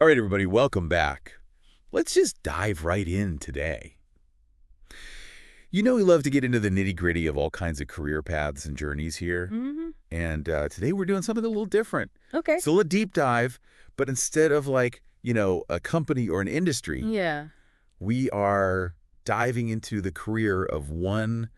All right, everybody, welcome back. Let's just dive right in today. You know we love to get into the nitty-gritty of all kinds of career paths and journeys here. Mm-hmm. And today we're doing something a little different. Okay. Still a deep dive, but instead of a company or an industry, Yeah. we are diving into the career of one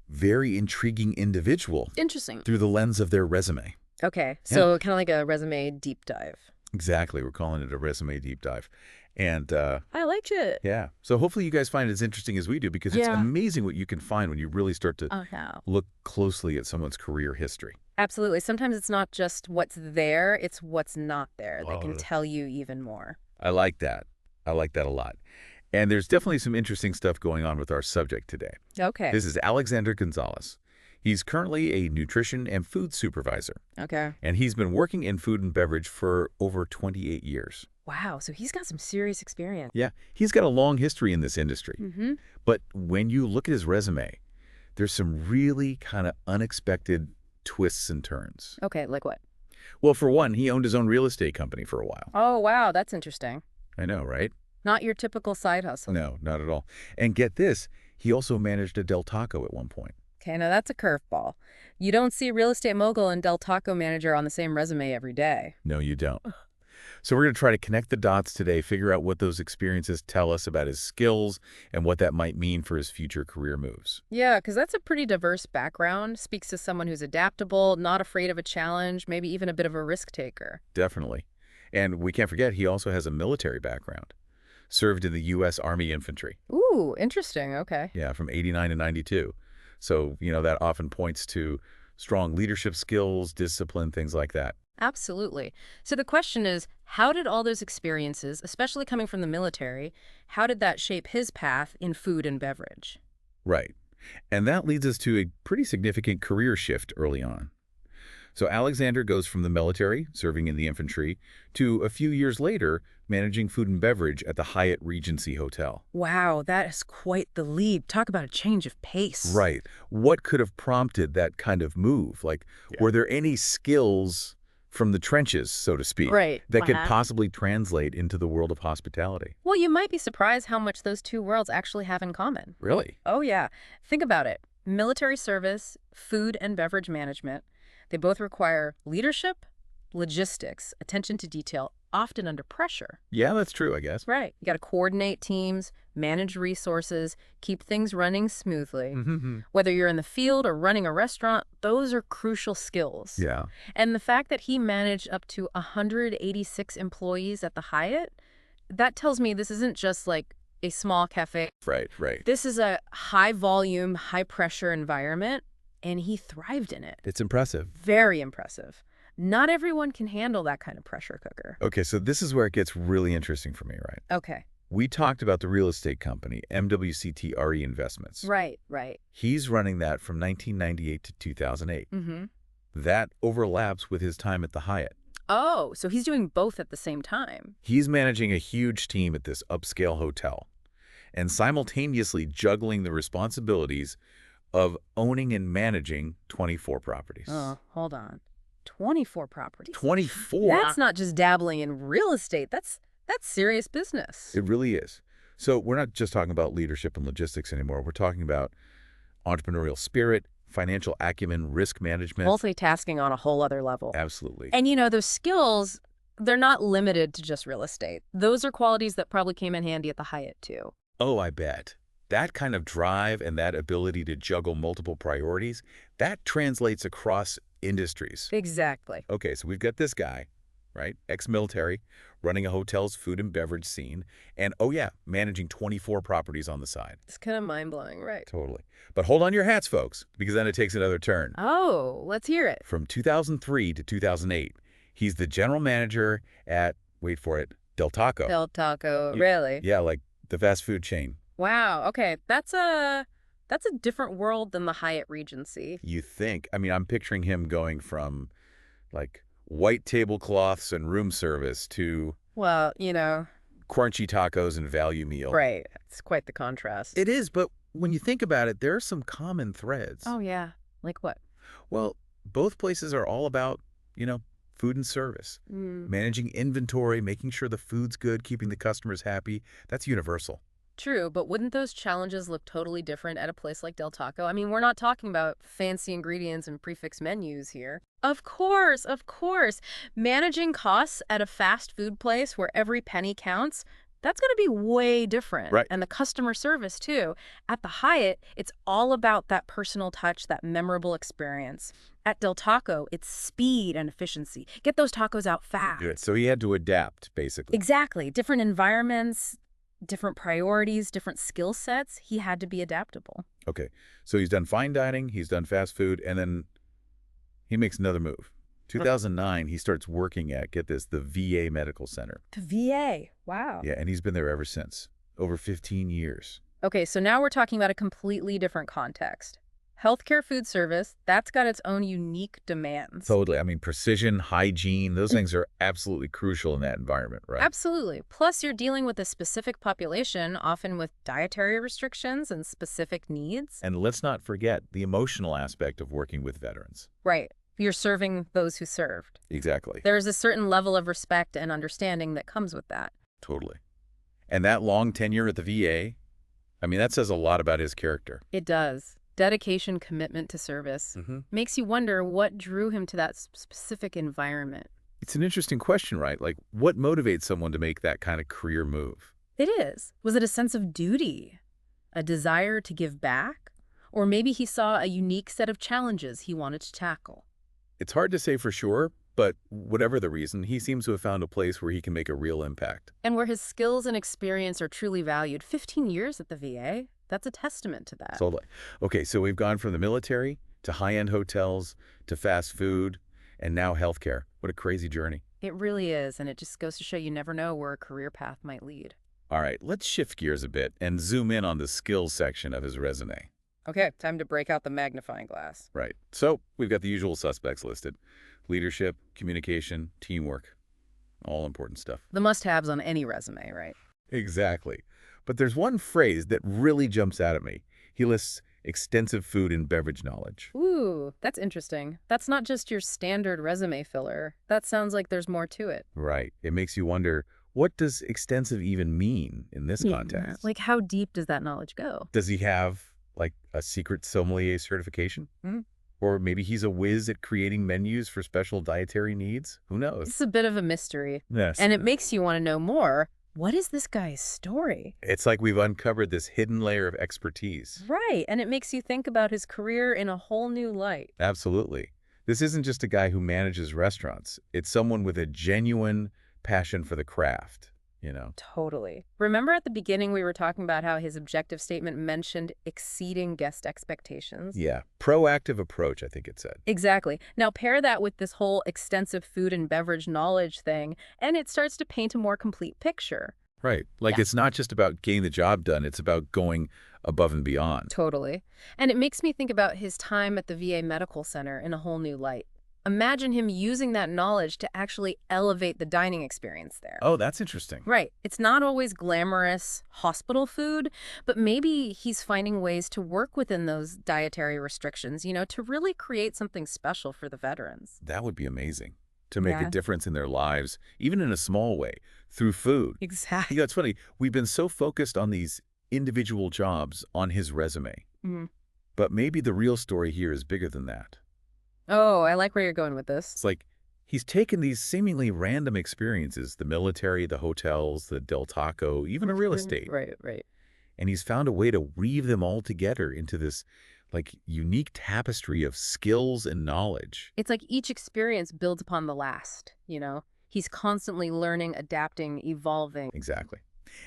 very intriguing individual Interesting. through the lens of their resume. Okay. Yeah. So kind of like a resume deep dive. Exactly. We're calling it a resume deep dive. And I liked it. yeah, so hopefully you guys find it as interesting as we do, because it's Yeah. amazing what you can find when you really start to Oh, yeah. look closely at someone's career history. Absolutely. Sometimes it's not just what's there, it's what's not there that Oh. can tell you even more. I like that. I like that a lot. And there's definitely some interesting stuff going on with our subject today. Okay. This is Alexander Gonzalez. He's currently a nutrition and food supervisor, Okay. and he's been working in food and beverage for over 28 years. Wow. So he's got some serious experience. Yeah, he's got a long history in this industry. Mm-hmm. But when you look at his resume, there's some really kind of unexpected twists and turns. Okay. Like what? Well, for one, he owned his own real estate company for a while. Oh, wow. That's interesting. I know, right? Not your typical side hustle. No, not at all. And get this, he also managed a Del Taco at one point. Okay. Now that's a curveball. You don't see real estate mogul and Del Taco manager on the same resume every day. No, you don't. So we're going to try to connect the dots today, figure out what those experiences tell us about his skills and what that might mean for his future career moves. Yeah, because that's a pretty diverse background. Speaks to someone who's adaptable, not afraid of a challenge, maybe even a bit of a risk taker. Definitely. And we can't forget, he also has a military background. Served in the U.S. Army Infantry. Ooh, interesting. Okay. Yeah, from 89 to 92. So, that often points to strong leadership skills, discipline, things like that. Absolutely. So the question is, how did all those experiences, especially coming from the military, how did that shape his path in food and beverage? Right. And that leads us to a pretty significant career shift early on. So Alexander goes from the military, serving in the infantry, to a few years later, managing food and beverage at the Hyatt Regency Hotel. Wow, that is quite the leap. Talk about a change of pace. Right. What could have prompted that kind of move? Were there any skills from the trenches, so to speak, Right. that could possibly translate into the world of hospitality? Well, you might be surprised how much those two worlds actually have in common. Really? Oh, yeah. Think about it. Military service, food and beverage management, they both require leadership, logistics, attention to detail, often under pressure. Yeah, that's true, I guess. Right. You got to coordinate teams, manage resources, keep things running smoothly. Mm-hmm. Whether you're in the field or running a restaurant, those are crucial skills. Yeah. And the fact that he managed up to 186 employees at the Hyatt, that tells me this isn't just like a small cafe. Right, right. This is a high-volume, high-pressure environment, and he thrived in it. It's impressive. Very impressive. Not everyone can handle that kind of pressure cooker. Okay, so this is where it gets really interesting for me, right? Okay. We talked about the real estate company, MWCT RE Investments. Right, right. He's running that from 1998 to 2008. Mm-hmm. That overlaps with his time at the Hyatt. Oh, so he's doing both at the same time. He's managing a huge team at this upscale hotel and simultaneously juggling the responsibilities of owning and managing 24 properties. Oh, hold on. 24 properties. 24? That's not just dabbling in real estate. That's serious business. It really is. So we're not just talking about leadership and logistics anymore. We're talking about entrepreneurial spirit, financial acumen, risk management. Multitasking on a whole other level. Absolutely. And those skills, they're not limited to just real estate. Those are qualities that probably came in handy at the Hyatt too. Oh, I bet. That kind of drive and that ability to juggle multiple priorities, that translates across industries. Exactly. Okay, so we've got this guy, right, ex-military, running a hotel's food and beverage scene, and oh yeah, managing 24 properties on the side. It's kind of mind-blowing, right? Totally. But hold on your hats, folks, because then it takes another turn. Oh, let's hear it. From 2003 to 2008, he's the general manager at, wait for it, Del Taco. Del Taco, really? Yeah, like the fast food chain. Wow, okay. That's a different world than the Hyatt Regency. You think. I mean, I'm picturing him going from, white tablecloths and room service to Well, crunchy tacos and value meal. right. It's quite the contrast. It is, but when you think about it, there are some common threads. Oh, yeah. Like what? Well, both places are all about, food and service. Mm. Managing inventory, making sure the food's good, keeping the customers happy, that's universal. True, but wouldn't those challenges look totally different at a place like Del Taco? I mean, we're not talking about fancy ingredients and prefix menus here. Of course, of course. Managing costs at a fast food place where every penny counts, that's going to be way different. Right. And the customer service, too. At the Hyatt, it's all about that personal touch, that memorable experience. At Del Taco, it's speed and efficiency. Get those tacos out fast. Good. So he had to adapt, basically. Exactly. Different environments, different priorities, different skill sets. He had to be adaptable. Okay, so he's done fine dining, he's done fast food, and then he makes another move. 2009, he starts working at, get this, the VA Medical Center. The VA. Wow. Yeah, and he's been there ever since. Over 15 years. Okay, so now we're talking about a completely different context. Healthcare food service, that's got its own unique demands. Totally. I mean, precision, hygiene, those things are absolutely crucial in that environment, right? Absolutely. Plus, you're dealing with a specific population, often with dietary restrictions and specific needs. And let's not forget the emotional aspect of working with veterans. Right. You're serving those who served. Exactly. There's a certain level of respect and understanding that comes with that. Totally. And that long tenure at the VA, I mean, that says a lot about his character. It does. Dedication, commitment to service. Makes you wonder what drew him to that specific environment. It's an interesting question, right? Like, what motivates someone to make that kind of career move? It is. Was it a sense of duty? A desire to give back? Or maybe he saw a unique set of challenges he wanted to tackle? It's hard to say for sure, but whatever the reason, he seems to have found a place where he can make a real impact. And where his skills and experience are truly valued. 15 years at the VA, that's a testament to that. Totally. Okay, so we've gone from the military to high-end hotels to fast food and now healthcare. What a crazy journey. It really is, and it just goes to show you never know where a career path might lead. All right, let's shift gears a bit and zoom in on the skills section of his resume. Okay, time to break out the magnifying glass. Right. So we've got the usual suspects listed. Leadership, communication, teamwork. All important stuff. The must-haves on any resume, right? Exactly. But there's one phrase that really jumps out at me. He lists extensive food and beverage knowledge. Ooh, that's interesting. That's not just your standard resume filler. That sounds like there's more to it. Right. It makes you wonder, what does extensive even mean in this context? Like, how deep does that knowledge go? Does he have, like, a secret sommelier certification? Or maybe he's a whiz at creating menus for special dietary needs? Who knows? It's a bit of a mystery. Yes. And it makes you want to know more. What is this guy's story? It's like we've uncovered this hidden layer of expertise. Right, and it makes you think about his career in a whole new light. Absolutely. This isn't just a guy who manages restaurants. It's someone with a genuine passion for the craft, you know? Totally. Remember at the beginning we were talking about how his objective statement mentioned exceeding guest expectations? Yeah. Proactive approach, I think it said. Exactly. Now pair that with this whole extensive food and beverage knowledge thing, and it starts to paint a more complete picture. Right. Like, it's not just about getting the job done. It's about going above and beyond. Totally. And it makes me think about his time at the VA Medical Center in a whole new light. Imagine him using that knowledge to actually elevate the dining experience there. Oh, that's interesting. Right. It's not always glamorous hospital food, but maybe he's finding ways to work within those dietary restrictions, you know, to really create something special for the veterans. That would be amazing. To make Yeah. a difference in their lives, even in a small way, through food. Exactly. You know, it's funny. We've been so focused on these individual jobs on his resume. But maybe the real story here is bigger than that. Oh, I like where you're going with this. It's like he's taken these seemingly random experiences, the military, the hotels, the Del Taco, even a real estate. Right. And he's found a way to weave them all together into this, like, unique tapestry of skills and knowledge. It's like each experience builds upon the last, you know? He's constantly learning, adapting, evolving. Exactly.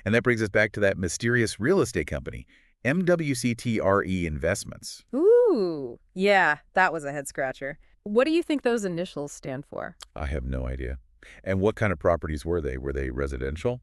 And that brings us back to that mysterious real estate company, MWCTRE Investments. Ooh, yeah, that was a head-scratcher. What do you think those initials stand for? I have no idea. And what kind of properties were they? Were they residential?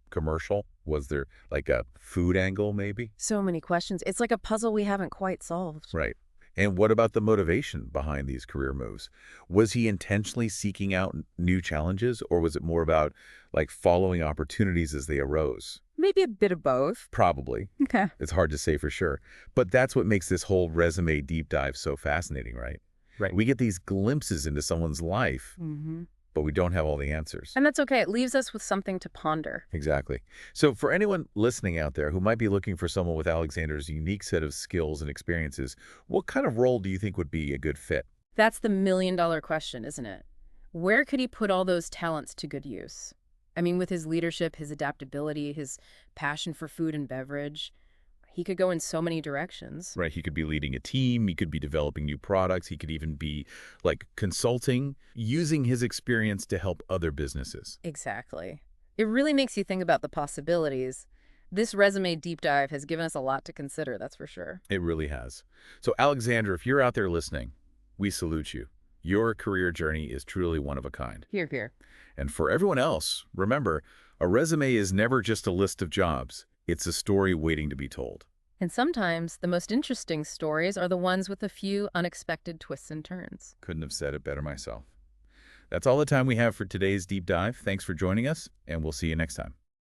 Commercial? Was there like a food angle maybe? So many questions. It's like a puzzle we haven't quite solved. Right. And what about the motivation behind these career moves? Was he intentionally seeking out new challenges, or was it more about, like, following opportunities as they arose? Maybe a bit of both. Probably. Okay. It's hard to say for sure. But that's what makes this whole resume deep dive so fascinating, right? Right. We get these glimpses into someone's life, Hmm. but we don't have all the answers. And that's okay. It leaves us with something to ponder. Exactly. So for anyone listening out there who might be looking for someone with Alexander's unique set of skills and experiences, what kind of role do you think would be a good fit? That's the million-dollar question, isn't it? Where could he put all those talents to good use? I mean, with his leadership, his adaptability, his passion for food and beverage, he could go in so many directions. Right. He could be leading a team. He could be developing new products. He could even be like consulting, using his experience to help other businesses. Exactly. It really makes you think about the possibilities. This resume deep dive has given us a lot to consider, that's for sure. It really has. So Alexander, if you're out there listening, we salute you. Your career journey is truly one of a kind. Here, here. And for everyone else, remember, a resume is never just a list of jobs. It's a story waiting to be told. And sometimes the most interesting stories are the ones with a few unexpected twists and turns. Couldn't have said it better myself. That's all the time we have for today's deep dive. Thanks for joining us, and we'll see you next time.